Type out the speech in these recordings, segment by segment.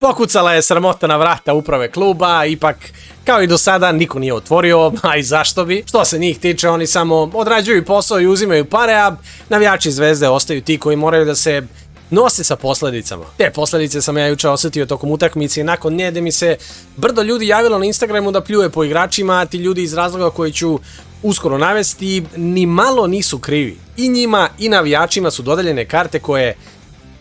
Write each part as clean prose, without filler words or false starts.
Pokucala je sramota na vrata uprave kluba, ipak kao i do sada niko nije otvorio, a i zašto bi. Što se njih tiče, oni samo odrađuju posao i uzimaju pare, a navijači Zvezde ostaju ti koji moraju da se nose sa posledicama. Te posledice sam ja juče osjetio tokom utakmice i nakon nje da mi se brdo ljudi javilo na Instagramu da pljuje po igračima, a ti ljudi iz razloga koji ću uskoro navesti ni malo nisu krivi. I njima i navijačima su dodeljene karte koje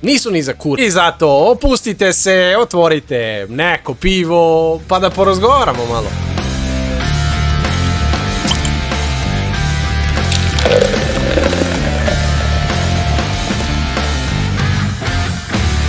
nisu ni za kur. I zato opustite se, otvorite neko pivo pa da porazgovaramo malo.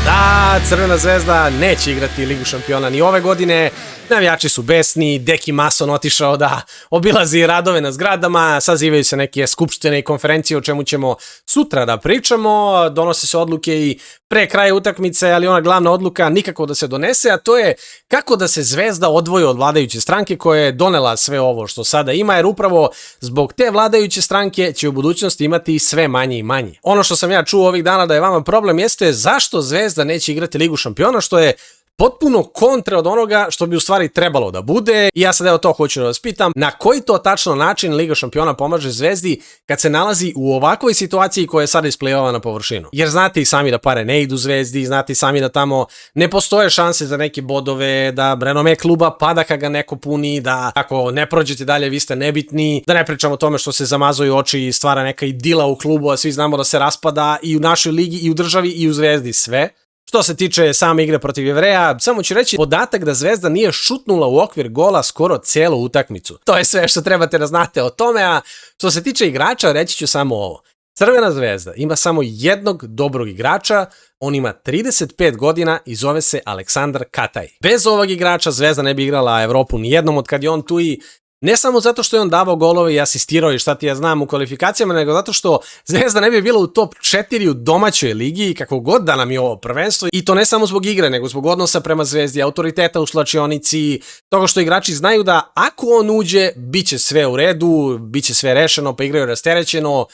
Da, Crvena Zvezda neće igrati Ligu šampiona ni ove godine. Navijači su besni, Deki Mason otišao da obilazi radove na zgradama, sazivaju se neke skupštine i konferencije o čemu ćemo sutra da pričamo, donose se odluke i pre kraja utakmice, ali ona glavna odluka nikako da se donese, a to je kako da se Zvezda odvoji od vladajuće stranke koja je donela sve ovo što sada ima, jer upravo zbog te vladajuće stranke će u budućnosti imati sve manje i manje. Ono što sam ja čuo ovih dana da je vama problem jeste zašto Zvezda neće igrati Ligu šampiona, što je potpuno kontra od onoga što bi u stvari trebalo da bude. I ja sad evo to hoću da vas pitam, na koji to tačno način Liga šampiona pomaže Zvezdi kad se nalazi u ovakvoj situaciji koja je sada isplivava na površinu? Jer znate i sami da pare ne idu Zvezdi, znate i sami da tamo ne postoje šanse za neke bodove, da renome kluba pada kad ga neko puni, da ako ne prođete dalje vi ste nebitni, da ne pričamo o tome što se zamazaju oči i stvara neka idila u klubu, a svi znamo da se raspada i u našoj ligi i u državi i u Zvezdi sve. Što se tiče same igre protiv Jevreja, samo ću reći podatak da Zvezda nije šutnula u okvir gola skoro celu utakmicu. To je sve što trebate da znate o tome, a što se tiče igrača reći ću samo ovo. Crvena Zvezda ima samo jednog dobrog igrača, on ima 35 godina i zove se Aleksandar Kataj. Bez ovog igrača Zvezda ne bi igrala Evropu ni jednom od kad je on tu i ne samo zato što je on davao golove i asistirao i šta ti ja znam u kvalifikacijama, nego zato što Zvezda ne bi bila u top 4 u domaćoj ligi, kako god da nam je ovo prvenstvo, i to ne samo zbog igre, nego zbog odnosa prema Zvezdi, autoriteta u slačionici, toga što igrači znaju da ako on uđe, bit će sve u redu, bit će sve rešeno, pa igraju rasterećeno.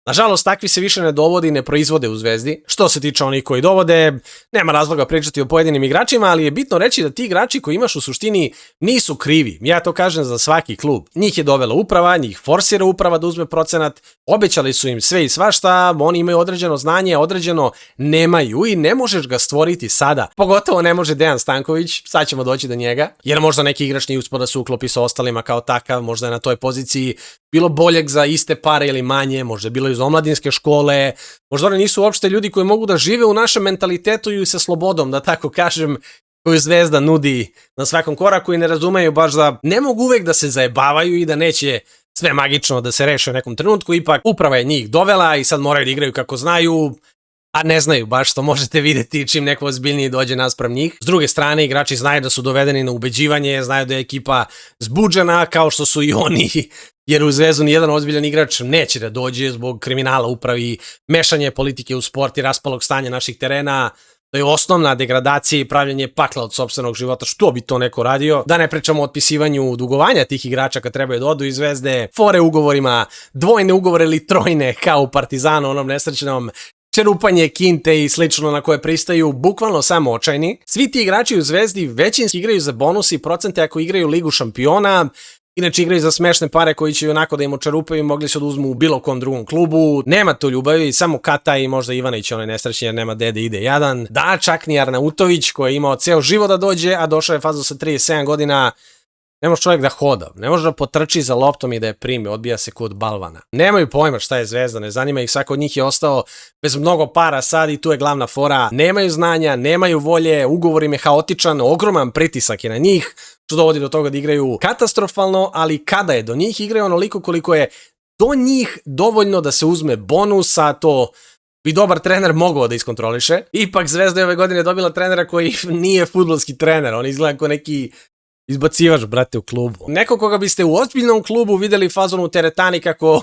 Nažalost, takvi se više ne dovode i ne proizvode u Zvezdi. Što se tiče onih koji dovode, nema razloga pričati o pojedinim igračima, ali je bitno reći da ti igrači koji imaš u suštini nisu krivi. Ja to kažem za svaki klub. Njih je dovela uprava, njih forsira uprava da uzme procenat, obećali su im sve i svašta, oni imaju određeno znanje, određeno nemaju i ne možeš ga stvoriti sada. Pogotovo ne može Dejan Stanković, sad ćemo doći do njega, jer možda neki igrač nije uspio da se uklopi sa ostalima kao takav, možda je na toj poziciji bilo boljeg za iste pare ili manje, možda je bilo iz omladinske škole, možda oni nisu uopšte ljudi koji mogu da žive u našem mentalitetu i sa slobodom, da tako kažem, koju Zvezda nudi na svakom koraku i ne razumeju baš da ne mogu uvek da se zajebavaju i da neće sve magično da se reše u nekom trenutku, ipak uprava je njih dovela i sad moraju da igraju kako znaju, a ne znaju baš, što možete vidjeti čim neko ozbiljniji dođe naspram njih. S druge strane, igrači znaju da su dovedeni na ubeđivanje, znaju da je ekipa zbuđena kao što su i oni, jer u Zvezdu nijedan ozbiljan igrač neće da dođe zbog kriminala upravi, mešanje politike u sport i raspalog stanja naših terena. To je osnovna degradacija i pravljanje pakla od sopstvenog života, što bi to neko radio. Da ne pričamo o otpisivanju dugovanja tih igrača kad trebaju da odu iz Zvezde, fore ugovorima, dvojne ugovore ili trojne kao u Partizanu, onom nesrećnom, čerupanje kinte i slično na koje pristaju, bukvalno samo očajni. Svi ti igrači u Zvezdi većinski igraju za bonus i procente ako igraju Ligu šampiona, inače igraju za smešne pare koji će onako da im očerupaju i mogli se da uzmu u bilo kom drugom klubu. Nema tu ljubavi, samo Kata i možda Ivanić, onaj nesrećni jer nema dede, ide jadan. Da, čak ni Arnautović koji je imao ceo život da dođe, a došao je fazu sa 37 godina. Ne može čovjek da hoda, ne može da potrči za loptom i da je primi, odbija se kod balvana. Nemaju pojma šta je Zvezda, ne zanima ih, svako od njih je ostao bez mnogo para sad i tu je glavna fora. Nemaju znanja, nemaju volje, ugovor im je haotičan, ogroman pritisak je na njih, što dovodi do toga da igraju katastrofalno, ali kada je do njih igraju onoliko koliko je do njih dovoljno da se uzme bonus, a to bi dobar trener mogao da iskontroliše. Ipak Zvezda je ove godine dobila trenera koji nije fudbalski trener, on izgleda kao neki izbacivač, brate, u klubu. Neko koga biste u ozbiljnom klubu videli fazonu teretani kako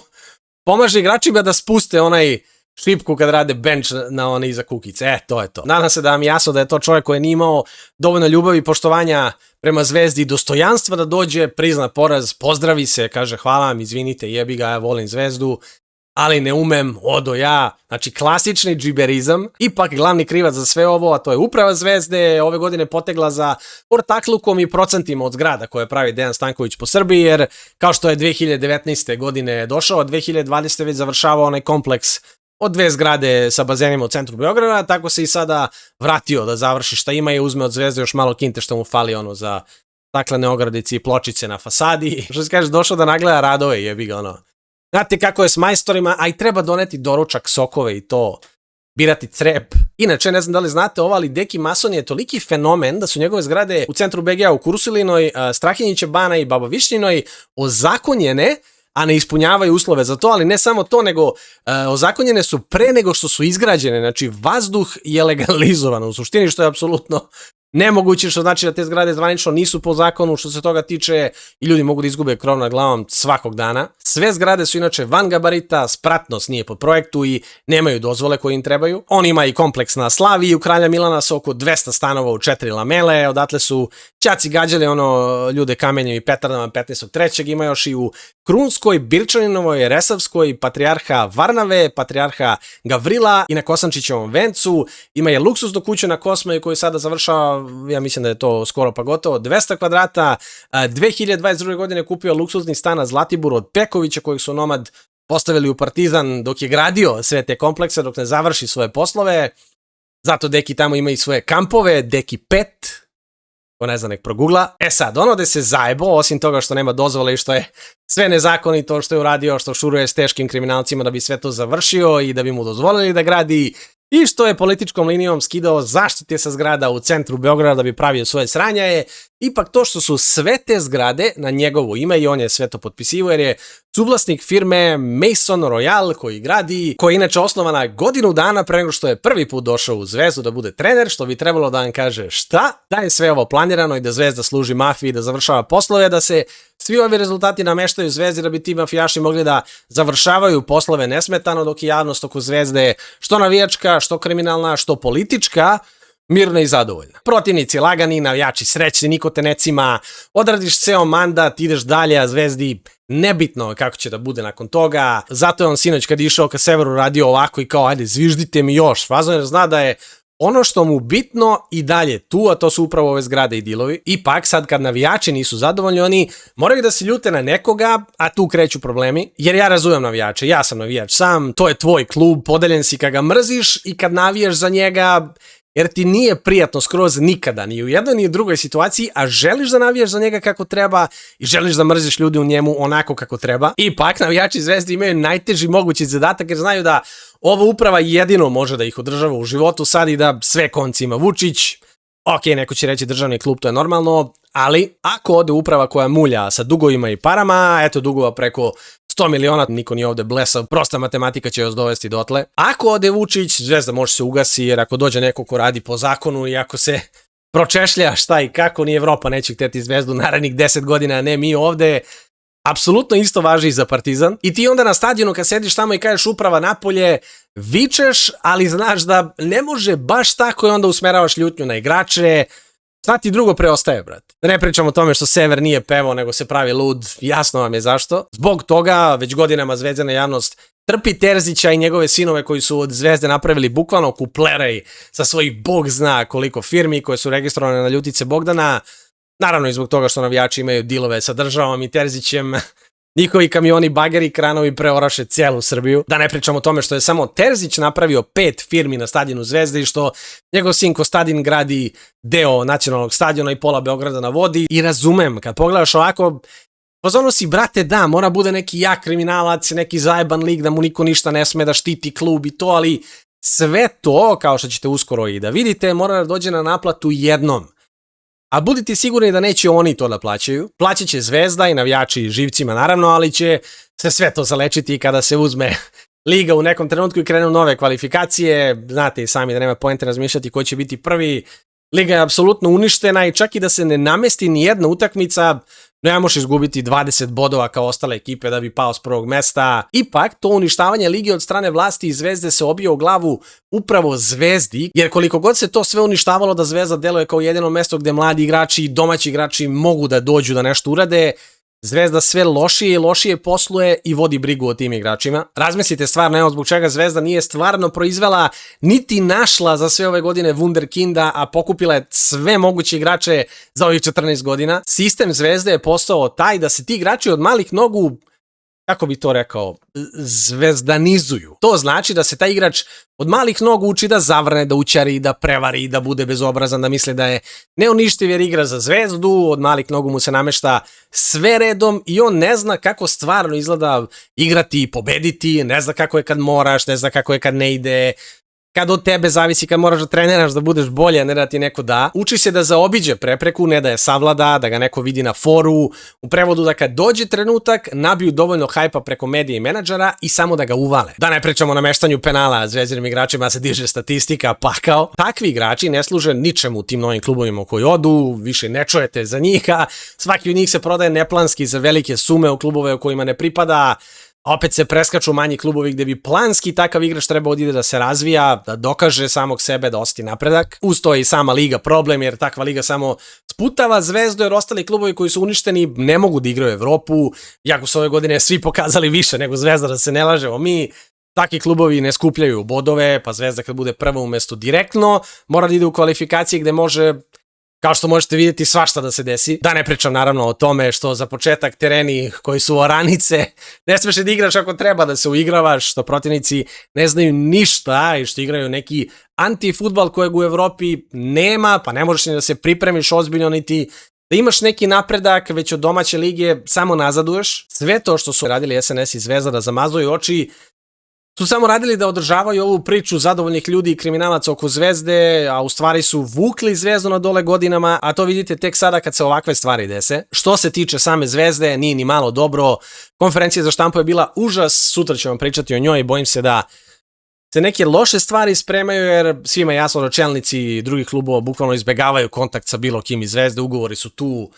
pomaže igračima da spuste onaj šipku kad rade bench na one iza kukice. To je to. Nadam se da vam je jasno da je to čovjek koji nije imao dovoljno ljubavi i poštovanja prema Zvezdi i dostojanstva da dođe, prizna poraz, pozdravi se, kaže hvala vam, izvinite, jebi ga, ja volim Zvezdu ali ne umem, odo ja. Znači, klasični džiberizam. Ipak glavni krivac za sve ovo, a to je uprava Zvezde, ove godine potegla za ortaklukom i procentima od zgrada koje pravi Dejan Stanković po Srbiji, jer kao što je 2019. godine došao, 2020. već završavao onaj kompleks od 2 zgrade sa bazenima u centru Beograda, tako se i sada vratio da završi šta ima i uzme od Zvezde još malo kinte što mu fali ono za staklene ogradice i pločice na fasadi. Što se kaže, došao da nagleda radove, jebi ga ono. Znate kako je s majstorima, a i treba doneti doručak, sokove i to, birati crep. Inače, ne znam da li znate ovo, ali Deki Mason je toliki fenomen da su njegove zgrade u centru BG-a u Kurusilinoj, Strahinjiće Bana i Baba Višnjinoj ozakonjene, a ne ispunjavaju uslove za to, ali ne samo to, nego ozakonjene su pre nego što su izgrađene, znači vazduh je legalizovan u suštini, što je apsolutno nemoguće, što znači da te zgrade zvanično nisu po zakonu što se toga tiče i ljudi mogu da izgube krov nad glavom svakog dana. Sve zgrade su inače van gabarita, spratnost nije po projektu i nemaju dozvole koje im trebaju. On ima i kompleks na Slaviji, u Kralja Milana sa oko 200 stanova u 4 lamele, odatle su ćaci gađali ljude kamenjem i petardama 15.3. Ima još i u Krunskoj, Birčaninovoj, Resavskoj, Patrijarha Varnave, Patrijarha Gavrila i na Kosančićevom vencu. Ima je luksuznu kuću na Kosmaju koju sada završava, ja mislim da je to skoro pa gotovo, 200 kvadrata. 2022. godine kupio luksuzni stan na Zlatiboru od Pekovića kojeg su Nomad postavili u Partizan dok je gradio sve te komplekse, dok ne završi svoje poslove. Zato Deki tamo ima i svoje kampove, Deki 5. Ko ne zna, nek progugla. Sad, ono da se zajebo, osim toga što nema dozvole i što je sve nezakonito što je uradio, što šuruje s teškim kriminalcima da bi sve to završio i da bi mu dozvolili da gradi, i što je političkom linijom skidao zaštite sa zgrada u centru Beograda da bi pravio svoje sranja, je ipak to što su sve te zgrade na njegovo ime i on je sve to potpisivao, jer je suvlasnik firme Maison Royal koji gradi, koja je inače osnovana godinu dana pre nego što je prvi put došao u Zvezdu da bude trener, što bi trebalo da vam kaže šta, da je sve ovo planirano i da Zvezda služi mafiji, da završava poslove, da se svi ovi rezultati nameštaju Zvezdi da bi ti mafijaši mogli da završavaju poslove nesmetano, dok je javnost oko Zvezde što navijačka, što kriminalna, što politička, mirna i zadovoljna. Protivnici lagani, navijači srećni, niko te ne cima, odradiš ceo mandat, ideš dalje, a Zvezdi nebitno kako će da bude nakon toga. Zato je on sinoć kad je išao ka severu radio ovako i kao ajde zviždite mi još. Fazon jer zna da je ono što mu bitno i dalje tu, a to su upravo ove zgrade i dilovi. Ipak sad kad navijači nisu zadovoljni, oni moraju da se ljute na nekoga, a tu kreću problemi. Jer ja razumem navijače, ja sam navijač sam, to je tvoj klub, podeljen si kad ga mrziš i kad navijaš za njega, jer ti nije prijatno skroz nikada, ni u jednoj ni u drugoj situaciji, a želiš da navijaš za njega kako treba i želiš da mrziš ljudi u njemu onako kako treba. Ipak navijači Zvezde imaju najteži mogući zadatak jer znaju da ova uprava jedino može da ih održava u životu sad i da sve konci ima Vučić. Ok, neko će reći državni klub, to je normalno, ali ako ode uprava koja mulja sa dugovima i parama, eto dugova preko 100 miliona, niko nije ovde blesav, prosta matematika će vas dovesti dotle. Ako ode Vučić, Zvezda može se ugasi, jer ako dođe neko ko radi po zakonu i ako se pročešlja šta i kako, ni Evropa neće hteti Zvezdu narednih 10 godina, a ne mi ovde. Apsolutno isto važi i za Partizan. I ti onda na stadionu kad sediš tamo i kažeš uprava napolje, vičeš, ali znaš da ne može baš tako i onda usmeravaš ljutnju na igrače. Šta ti drugo preostaje, brat? Da ne pričam o tome što Sever nije pevao, nego se pravi lud, jasno vam je zašto. Zbog toga već godinama zvezdana javnost trpi Terzića i njegove sinove koji su od Zvezde napravili bukvalno kupleraj sa svojih bog zna koliko firmi koje su registrovane na ljutice Bogdana. Naravno i zbog toga što navijači imaju dilove sa državom i Terzićem. Njihovi kamioni, bageri, kranovi preoraše cijelu Srbiju. Da ne pričam o tome što je samo Terzić napravio 5 firmi na stadionu Zvezde i što njegov sin Kostadin gradi deo nacionalnog stadiona i pola Beograda na vodi. I razumem, kad pogledaš ovako, pozorno si, brate, da, mora bude neki jak kriminalac, neki zajeban lik da mu niko ništa ne sme da štiti klub i to, ali sve to, kao što ćete uskoro i da vidite, mora da dođe na naplatu jednom. A budite sigurni da neće oni to da plaćaju. Plaćat će Zvezda i navijači živcima naravno, ali će se sve to zalečiti kada se uzme liga u nekom trenutku i krenu nove kvalifikacije. Znate i sami da nema poente razmišljati ko će biti prvi. Liga je apsolutno uništena i čak i da se ne namesti ni jedna utakmica, ne možeš izgubiti 20 bodova kao ostale ekipe da bi pao s prvog mesta. Ipak, to uništavanje lige od strane vlasti i Zvezde se obije u glavu upravo Zvezdi, jer koliko god se to sve uništavalo da Zvezda deluje kao jedino mesto gde mladi igrači i domaći igrači mogu da dođu da nešto urade, Zvezda sve lošije i lošije posluje i vodi brigu o tim igračima. Razmislite stvarno, evo zbog čega Zvezda nije stvarno proizvela niti našla za sve ove godine wunderkinda, a pokupila je sve moguće igrače za ovih 14 godina. Sistem Zvezde je postao taj da se ti igrači od malih nogu, kako bi to rekao, zvezdanizuju. To znači da se taj igrač od malih nogu uči da zavrne, da učari, da prevari, da bude bezobrazan, da misli da je neuništiv jer igra za Zvezdu, od malih nogu mu se namešta sve redom i on ne zna kako stvarno izgleda igrati i pobediti, ne zna kako je kad moraš, ne zna kako je kad ne ide, kad od tebe zavisi, kad moraš da treniraš da budeš bolje, a ne da ti neko da. Uči se da zaobiđe prepreku, ne da je savlada, da ga neko vidi na foru, u prevodu da kad dođe trenutak nabiju dovoljno hajpa preko medija i menadžera i samo da ga uvale. Da ne pričamo o nameštanju penala zvezdinim igračima, se diže statistika, pakao. Takvi igrači ne služe ničemu u tim novim klubovima u koji odu, više ne čujete za njih, a svaki od njih se prodaje neplanski za velike sume u klubove u kojima ne pripada. Opet se preskaču manji klubovi gde bi planski takav igrač trebao da ide da se razvija, da dokaže samog sebe, da osjeti napredak. Uz to je i sama liga problem, jer takva liga samo sputava Zvezdu, jer ostali klubovi koji su uništeni ne mogu da igraju Evropu. Jako su ove godine svi pokazali više nego Zvezda, da se ne lažemo mi. Takvi klubovi ne skupljaju bodove, pa Zvezda kad bude prva umesto direktno, mora da ide u kvalifikacije gde može, kao što možete vidjeti, svašta da se desi. Da ne pričam naravno o tome što za početak tereni koji su oranice, ne smeš da igraš ako treba da se uigravaš, što protivnici ne znaju ništa i što igraju neki anti-fudbal kojeg u Evropi nema, pa ne možeš ni da se pripremiš ozbiljno niti da imaš neki napredak, već od domaće lige samo nazaduješ. Sve to što su radili SNS i Zvezda da zamazuju oči su samo radili da održavaju ovu priču zadovoljnih ljudi i kriminalaca oko Zvezde, a u stvari su vukli Zvezdu na dole godinama, a to vidite tek sada kad se ovakve stvari dese. Što se tiče same Zvezde, nije ni malo dobro. Konferencija za štampu je bila užas, sutra ću vam pričati o njoj i bojim se da se neke loše stvari spremaju, jer svima je jasno da čelnici drugih klubova bukvalno izbegavaju kontakt sa bilo kim iz Zvezde, ugovori su tu.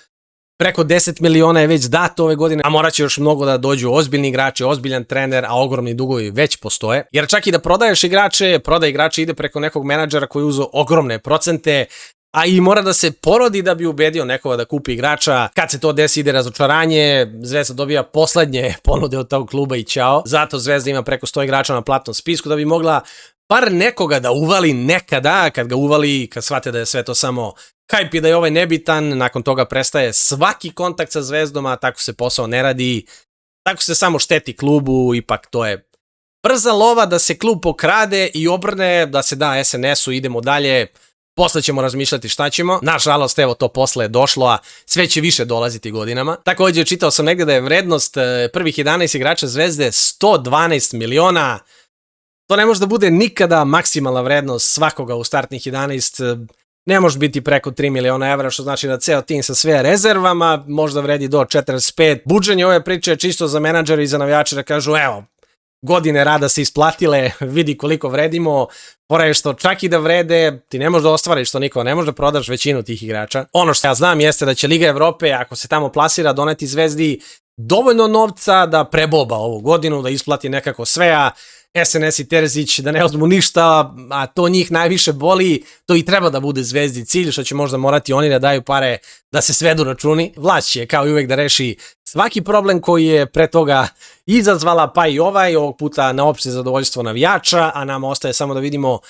Preko 10 miliona je već dato ove godine, a morat će još mnogo da dođu ozbiljni igrači, ozbiljan trener, a ogromni dugovi već postoje. Jer čak i da prodaješ igrače, prodaj igrače ide preko nekog menadžera koji uzeo ogromne procente, a i mora da se porodi da bi ubedio nekoga da kupi igrača. Kad se to desi ide razočaranje, Zvezda dobija poslednje ponude od tog kluba i ćao. Zato Zvezda ima preko 100 igrača na platnom spisku da bi mogla bar nekoga da uvali nekada, kad ga uvali, kad shvate da je sve to samo hype i da je ovaj nebitan, nakon toga prestaje svaki kontakt sa Zvezdom, a tako se posao ne radi, tako se samo šteti klubu, ipak to je brza lova da se klub pokrade i obrne, da se da SNS-u, idemo dalje, posle ćemo razmišljati šta ćemo. Nažalost, evo to posle je došlo, a sve će više dolaziti godinama. Također čitao sam negdje da je vrednost prvih 11 igrača Zvezde 112 miliona. To ne može da bude nikada maksimalna vrednost svakoga u startnih 11. Ne može biti preko 3 miliona evra, što znači da ceo tim sa sve rezervama možda vredi do 45. Buđenje ove priče je čisto za menadžere i za navijače da kažu, evo, godine rada se isplatile, vidi koliko vredimo, fora je što čak i da vrede, ti ne možeš da ostvariš to niko, ne možeš da prodaš većinu tih igrača. Ono što ja znam jeste da će Liga Evrope, ako se tamo plasira, doneti Zvezdi dovoljno novca da preboba ovu godinu, da isplati nekako sve, a SNS i Terzić da ne uzmu ništa, a to njih najviše boli, to i treba da bude Zvezdi cilj, što će možda morati oni da daju pare da se svedu računi. Vlast će kao i uvek da reši svaki problem koji je pre toga izazvala, pa i ovog puta na opšte zadovoljstvo navijača, a nama ostaje samo da vidimo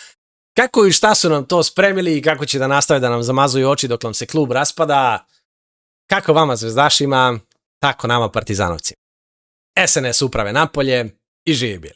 kako i šta su nam to spremili i kako će da nastave da nam zamazuju oči dok nam se klub raspada. Kako vama zvezdašima, tako nama partizanovci. SNS uprave napolje i živi bili.